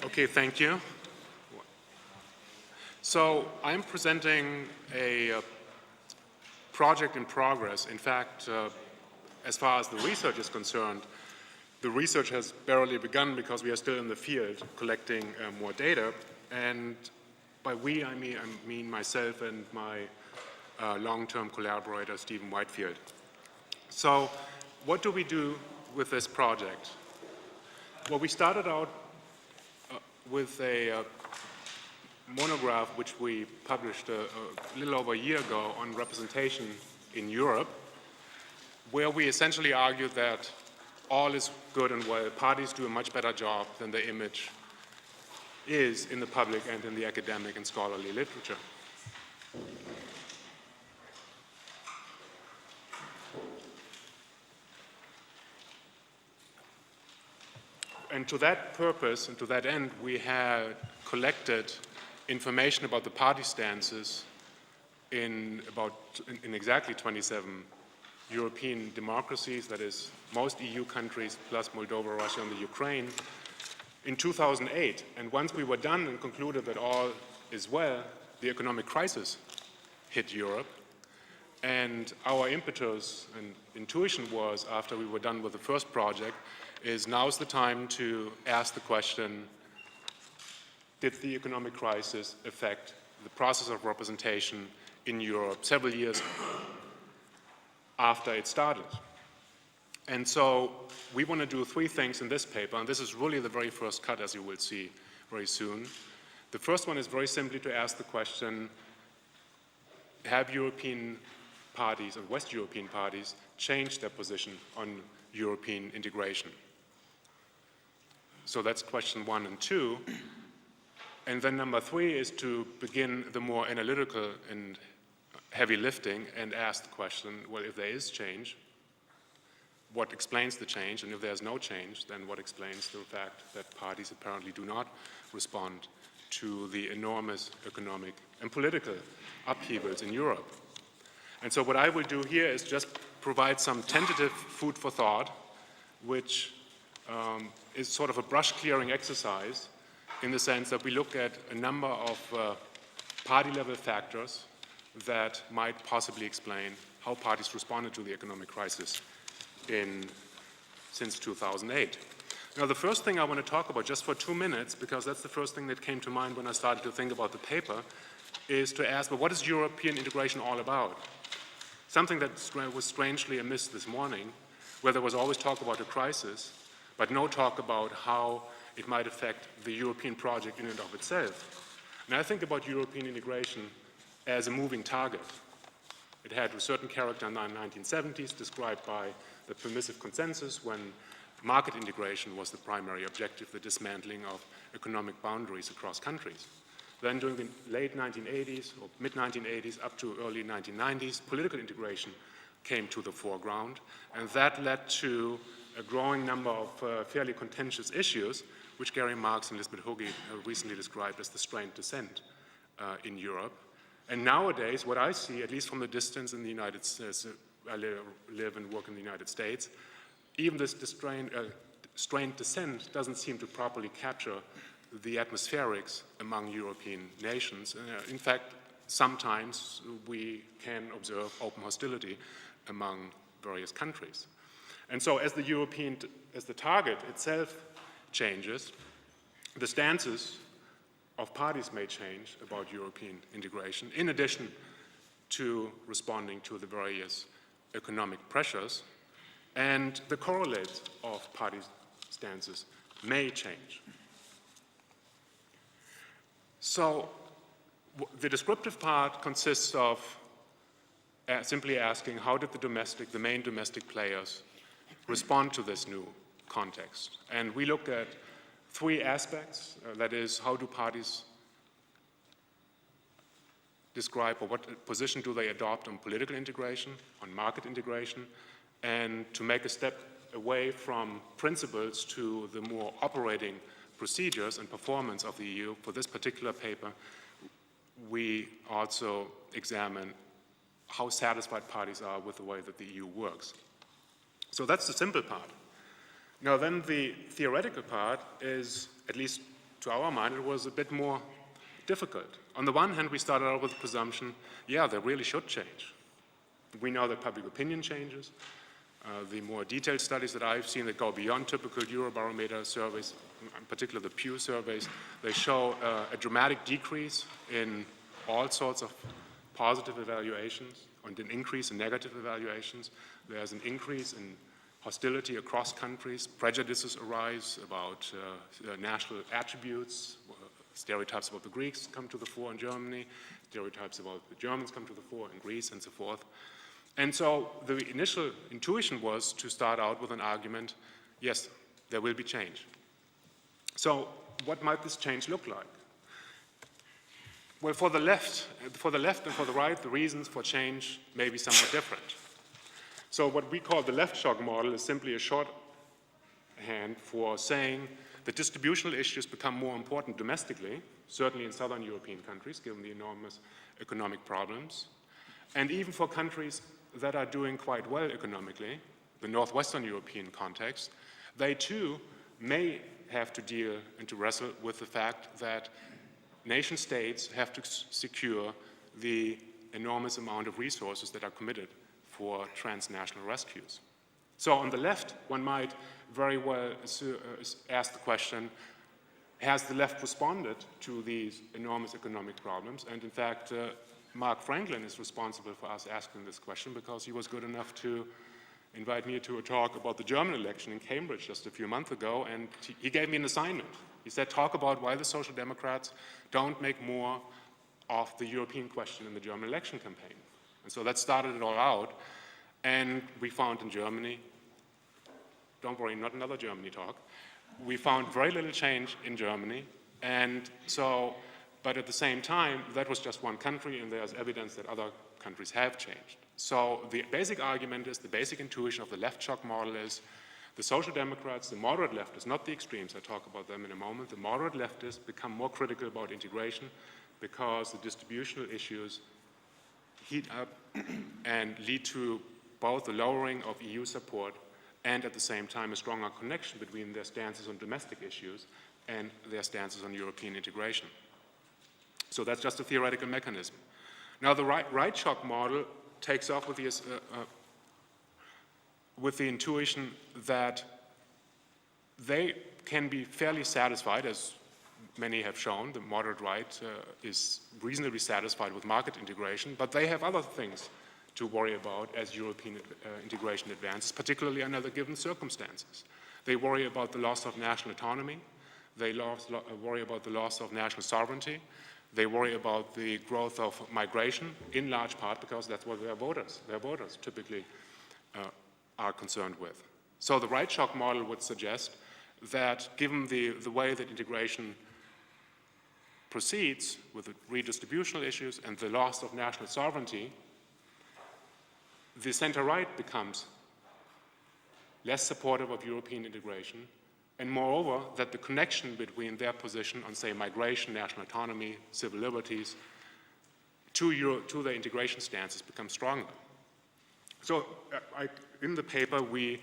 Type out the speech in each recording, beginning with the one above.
Okay, thank you. So I'm presenting a project in progress. In fact, as far as the research is concerned, the research has barely begun because we are still in the field collecting more data. And by we, I mean myself and my long-term collaborator, Stephen Whitefield. So what do we do with this project? Well, we started out with a monograph which we published a little over a year ago on representation in Europe, where we essentially argued that all is good and well. Parties do a much better job than their image is in the public and in the academic and scholarly literature. And to that purpose and to that end, we had collected information about the party stances in exactly 27 European democracies, that is most EU countries plus Moldova, Russia, and the Ukraine, in 2008. And once we were done and concluded that all is well, the economic crisis hit Europe. And our impetus and intuition was, after we were done with the first project, is now's the time to ask the question, did the economic crisis affect the process of representation in Europe several years after it started? And so we want to do three things in this paper, and this is really the very first cut, as you will see very soon. The first one is very simply to ask the question, have European parties and West European parties changed their position on European integration? So that's question 1 and 2. And then number 3 is to begin the more analytical and heavy lifting and ask the question, well, if there is change, what explains the change? And if there's no change, then what explains the fact that parties apparently do not respond to the enormous economic and political upheavals in Europe? And so what I will do here is just provide some tentative food for thought, which is sort of a brush-clearing exercise in the sense that we look at a number of party-level factors that might possibly explain how parties responded to the economic crisis since 2008. Now, the first thing I want to talk about, just for 2 minutes, because that's the first thing that came to mind when I started to think about the paper, is to ask, well, what is European integration all about? Something that was strangely amiss this morning, where there was always talk about a crisis, but no talk about how it might affect the European project in and of itself. And I think about European integration as a moving target. It had a certain character in the 1970s, described by the permissive consensus when market integration was the primary objective, the dismantling of economic boundaries across countries. Then during the late 1980s or mid-1980s up to early 1990s, political integration came to the foreground, and that led to a growing number of fairly contentious issues, which Gary Marx and Lisbeth Huggie recently described as the strained descent in Europe. And nowadays, what I see, at least from the distance in the United States, I live and work in the United States, even this strained descent doesn't seem to properly capture the atmospherics among European nations. In fact, sometimes we can observe open hostility among various countries. And so as the target itself changes, the stances of parties may change about European integration, in addition to responding to the various economic pressures, and the correlates of party stances may change. So the descriptive part consists of simply asking, how did the main domestic players respond to this new context? And we looked at 3 aspects, that is, how do parties describe, or what position do they adopt on political integration, on market integration, and to make a step away from principles to the more operating procedures and performance of the EU. For this particular paper, we also examine how satisfied parties are with the way that the EU works. So that's the simple part. Now then, the theoretical part is, at least to our mind, it was a bit more difficult. On the one hand, we started out with the presumption, yeah, they really should change. We know that public opinion changes. The more detailed studies that I've seen that go beyond typical Eurobarometer surveys, in particular the Pew surveys, they show a dramatic decrease in all sorts of positive evaluations and an increase in negative evaluations. There's an increase in hostility across countries. Prejudices arise about national attributes. Stereotypes about the Greeks come to the fore in Germany. Stereotypes about the Germans come to the fore in Greece, and so forth. And so the initial intuition was to start out with an argument, yes, there will be change. So what might this change look like? Well, for the left and for the right, the reasons for change may be somewhat different. So what we call the left shock model is simply a shorthand for saying that distributional issues become more important domestically, certainly in southern European countries, given the enormous economic problems, and even for countries that are doing quite well economically, the northwestern European context, they too may have to deal and to wrestle with the fact that nation states have to secure the enormous amount of resources that are committed for transnational rescues. So on the left, one might very well ask the question, has the left responded to these enormous economic problems? And in fact, Mark Franklin is responsible for us asking this question because he was good enough to invite me to a talk about the German election in Cambridge just a few months ago, and he gave me an assignment. He said, talk about why the Social Democrats don't make more of the European question in the German election campaign. And so that started it all out, and we found in Germany, don't worry, not another Germany talk, we found very little change in Germany, and so, but at the same time, that was just one country, and there's evidence that other countries have changed. So the basic argument is, the basic intuition of the left shock model is, the Social Democrats, the moderate leftists, not the extremes, I talk about them in a moment, the moderate leftists become more critical about integration because the distributional issues heat up and lead to both the lowering of EU support and at the same time a stronger connection between their stances on domestic issues and their stances on European integration. So that's just a theoretical mechanism. Now the right shock model takes off with the intuition that they can be fairly satisfied, as many have shown, the moderate right is reasonably satisfied with market integration, but they have other things to worry about as European integration advances, particularly under the given circumstances. They worry about the loss of national autonomy, they worry about the loss of national sovereignty, they worry about the growth of migration, in large part because that's what their voters typically are concerned with. So the right shock model would suggest that given the way that integration proceeds with the redistributional issues and the loss of national sovereignty, the center-right becomes less supportive of European integration, and moreover, that the connection between their position on, say, migration, national autonomy, civil liberties, to their integration stances becomes stronger. So in the paper, we,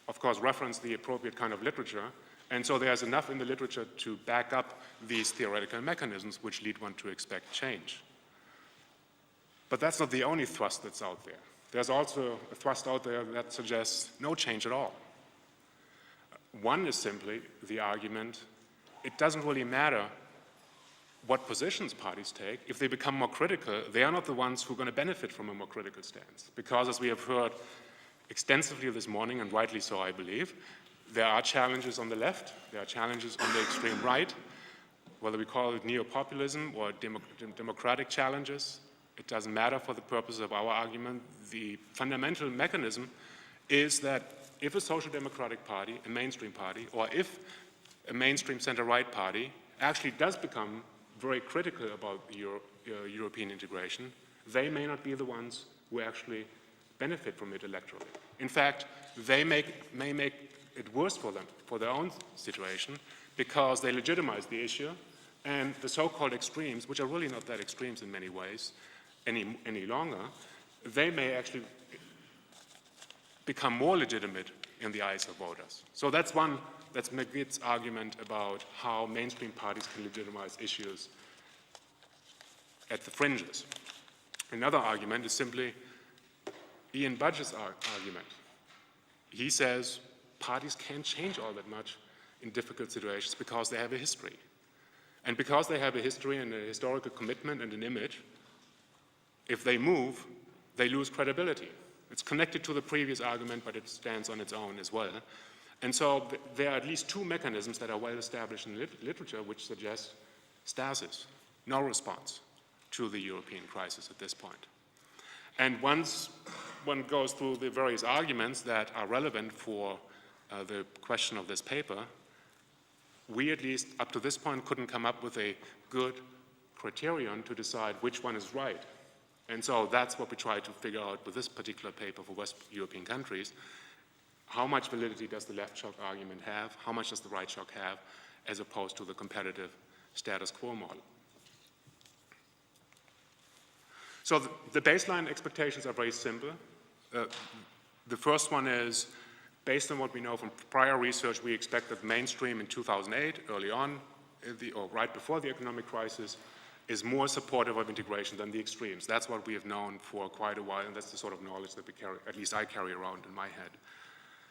of course, reference the appropriate kind of literature, and so there's enough in the literature to back up these theoretical mechanisms which lead one to expect change. But that's not the only thrust that's out there. There's also a thrust out there that suggests no change at all. One is simply the argument, it doesn't really matter what positions parties take. If they become more critical, they are not the ones who are going to benefit from a more critical stance. Because as we have heard extensively this morning, and rightly so I believe, there are challenges on the left, there are challenges on the extreme right, whether we call it neo-populism or democratic challenges, it doesn't matter for the purpose of our argument. The fundamental mechanism is that if a social democratic party, a mainstream party, or if a mainstream center-right party actually does become very critical about European integration, they may not be the ones who actually benefit from it electorally. In fact, they may make it worse for them, for their own situation, because they legitimize the issue, and the so-called extremes, which are really not that extremes in many ways any longer, they may actually become more legitimate in the eyes of voters. So that's Magritte's argument about how mainstream parties can legitimize issues at the fringes. Another argument is simply Ian Budge's argument. He says parties can't change all that much in difficult situations because they have a history. And because they have a history and a historical commitment and an image, if they move, they lose credibility. It's connected to the previous argument, but it stands on its own as well. And so there are at least two mechanisms that are well established in literature which suggest stasis, no response to the European crisis at this point. And once one goes through the various arguments that are relevant for the question of this paper, we at least up to this point couldn't come up with a good criterion to decide which one is right. And so that's what we try to figure out with this particular paper for West European countries. How much validity does the left shock argument have? How much does the right shock have, as opposed to the competitive status quo model? So the baseline expectations are very simple. The first one is, based on what we know from prior research, we expect that mainstream in 2008, early on, or right before the economic crisis, is more supportive of integration than the extremes. That's what we have known for quite a while, and that's the sort of knowledge that we carry, at least I carry around in my head,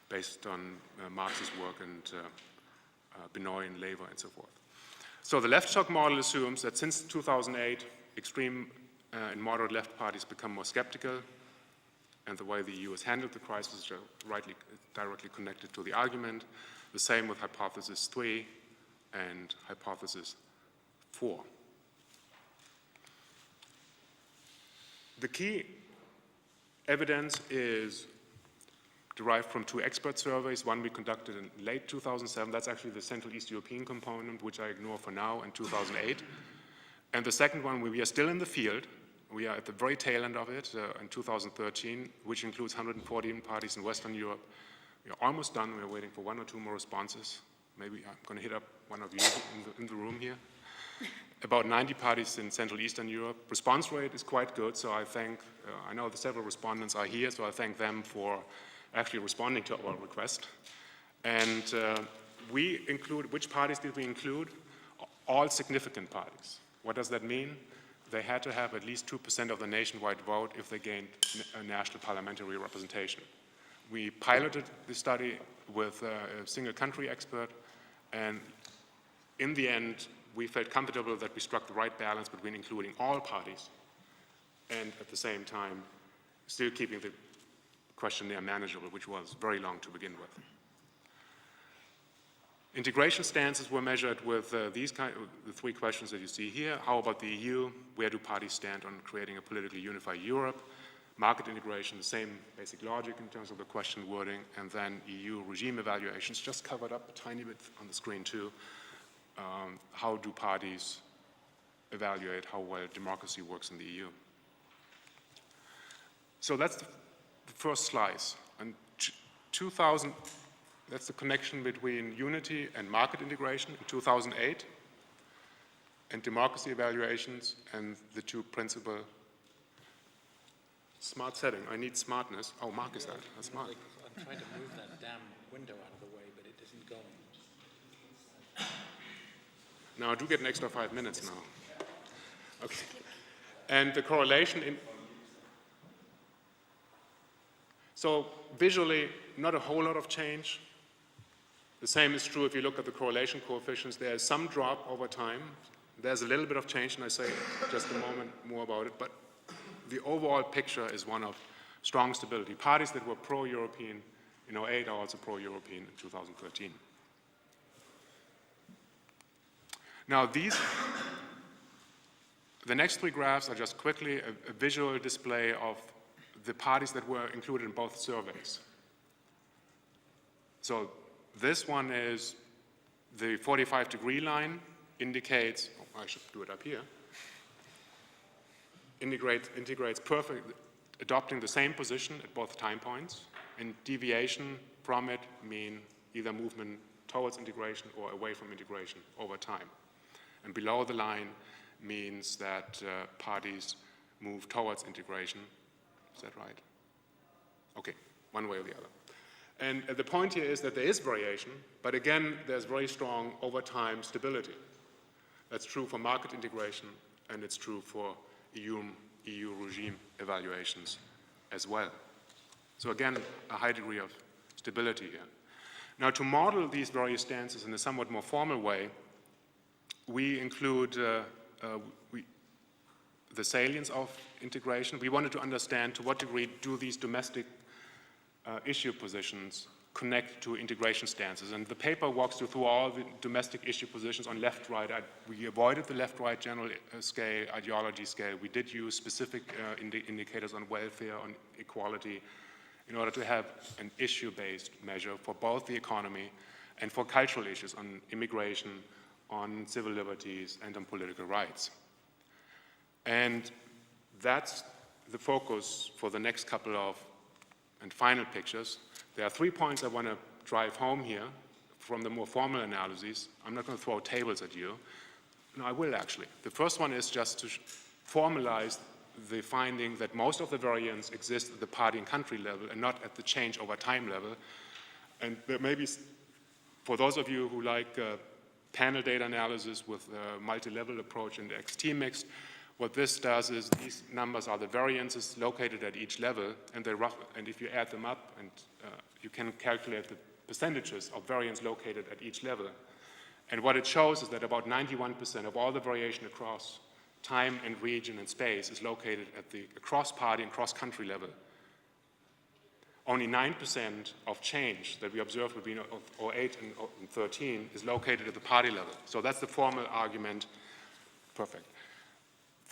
based on Marx's work and Benoit and Lever and so forth. So the left shock model assumes that since 2008, extreme and moderate left parties become more skeptical, and the way the EU has handled the crisis is directly connected to the argument. The same with hypothesis 3 and hypothesis 4. The key evidence is derived from two expert surveys. One we conducted in late 2007. That's actually the Central East European component, which I ignore for now, in 2008. And the second one, we are still in the field. We are at the very tail end of it in 2013, which includes 114 parties in Western Europe. We are almost done. We are waiting for one or two more responses. Maybe I'm going to hit up one of you in the room here. About 90 parties in Central Eastern Europe. Response rate is quite good, so I thank, I know the several respondents are here, so I thank them for actually responding to our request. And we include, which parties did we include? All significant parties. What does that mean? They had to have at least 2% of the nationwide vote if they gained a national parliamentary representation. We piloted the study with a single country expert, and in the end, we felt comfortable that we struck the right balance between including all parties and at the same time still keeping the questionnaire manageable, which was very long to begin with. Integration stances were measured with the three questions that you see here. How about the EU? Where do parties stand on creating a politically unified Europe? Market integration, the same basic logic in terms of the question wording, and then EU regime evaluations, just covered up a tiny bit on the screen too. How do parties evaluate how well democracy works in the EU? So that's the first slice. And 2000, that's the connection between unity and market integration in 2008, and democracy evaluations and the two principal smart setting. I need smartness. Oh, Mark is that. That's smart. I'm trying to move that damn window out of the way, but it isn't going. Now I do get an extra 5 minutes now. Okay. And the correlation in... So visually, not a whole lot of change. The same is true if you look at the correlation coefficients. There is some drop over time. There's a little bit of change, and I say just a moment more about it, but the overall picture is one of strong stability. Parties that were pro-European in 2008 are also pro-European in 2013. Now the next three graphs are just quickly a visual display of the parties that were included in both surveys. So this one is the 45-degree line, indicates, oh, I should do it up here, integrates perfect, adopting the same position at both time points, and deviation from it mean either movement towards integration or away from integration over time. And below the line means that parties move towards integration. Is that right? Okay, one way or the other. And the point here is that there is variation, but again, there's very strong over time stability. That's true for market integration, and it's true for EU regime evaluations as well. So again, a high degree of stability here. Now, to model these various stances in a somewhat more formal way, we include the salience of integration. We wanted to understand to what degree do these domestic issue positions connect to integration stances. And the paper walks you through all the domestic issue positions on left-right. We avoided the left-right general scale, ideology scale. We did use specific indicators on welfare, on equality, in order to have an issue-based measure for both the economy and for cultural issues on immigration, on civil liberties, and on political rights. And that's the focus for the next couple of and final pictures. There are 3 points I want to drive home here from the more formal analyses. I'm not going to throw tables at you. No, I will actually. The first one is just to formalize the finding that most of the variance exists at the party and country level and not at the change over time level. And there may be, for those of you who like panel data analysis with a multi-level approach and XT mixed, what this does is these numbers are the variances located at each level, and and if you add them up, and you can calculate the percentages of variance located at each level. And what it shows is that about 91% of all the variation across time and region and space is located at the cross-party and cross-country level. Only 9% of change that we observed between 08 and 13 is located at the party level. So that's the formal argument. Perfect.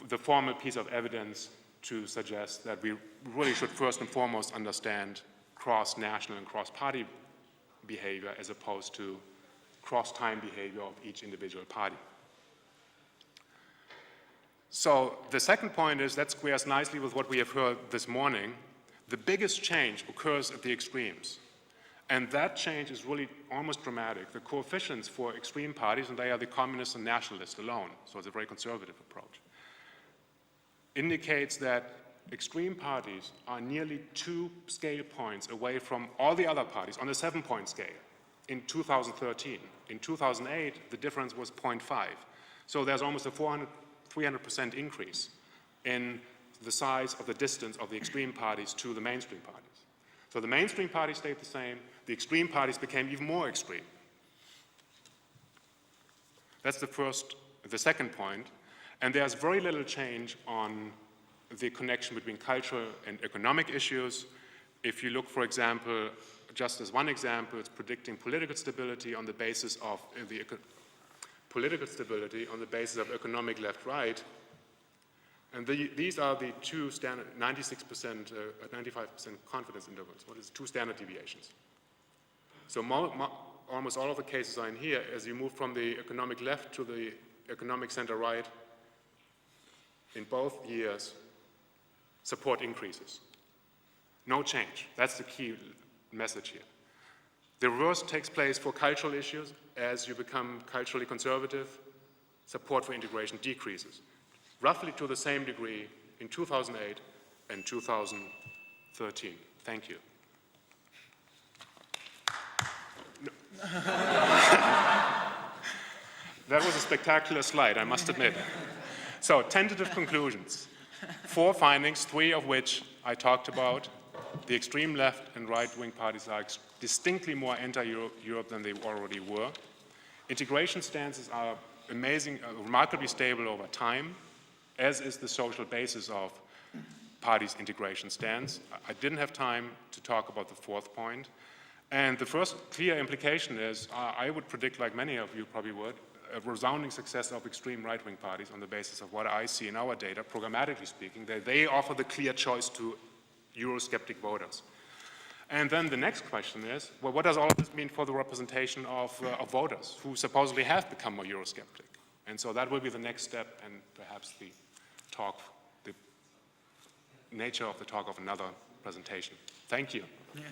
The formal piece of evidence to suggest that we really should first and foremost understand cross-national and cross-party behavior as opposed to cross-time behavior of each individual party. So the second point is that squares nicely with what we have heard this morning. The biggest change occurs at the extremes. And that change is really almost dramatic. The coefficients for extreme parties, and they are the communists and nationalists alone, so it's a very conservative approach, indicates that extreme parties are nearly 2 scale points away from all the other parties on a 7-point scale in 2013. In 2008, the difference was 0.5. So there's almost a 300% increase in the size of the distance of the extreme parties to the mainstream parties. So the mainstream parties stayed the same, the extreme parties became even more extreme. That's the second point. And there's very little change on the connection between cultural and economic issues. If you look, for example, just as one example, it's predicting political stability on the basis of economic left-right. And these are the two standard 96%, 95% confidence intervals. What is 2 standard deviations? So almost all of the cases are in here. As you move from the economic left to the economic center right, in both years, support increases. No change. That's the key message here. The reverse takes place for cultural issues. As you become culturally conservative, support for integration decreases, roughly to the same degree in 2008 and 2013. Thank you. No. That was a spectacular slide, I must admit. So, tentative conclusions. 4 findings, 3 of which I talked about. The extreme left and right-wing parties are distinctly more anti-Europe than they already were. Integration stances are remarkably stable over time, as is the social basis of parties' integration stance. I didn't have time to talk about the 4th point. And the first clear implication is, I would predict, like many of you probably would, a resounding success of extreme right-wing parties on the basis of what I see in our data, programmatically speaking. They offer the clear choice to Eurosceptic voters. And then the next question is, well, what does all of this mean for the representation of voters who supposedly have become more Eurosceptic? And so that will be the next step and perhaps the nature of the talk of another presentation. Thank you. Yeah.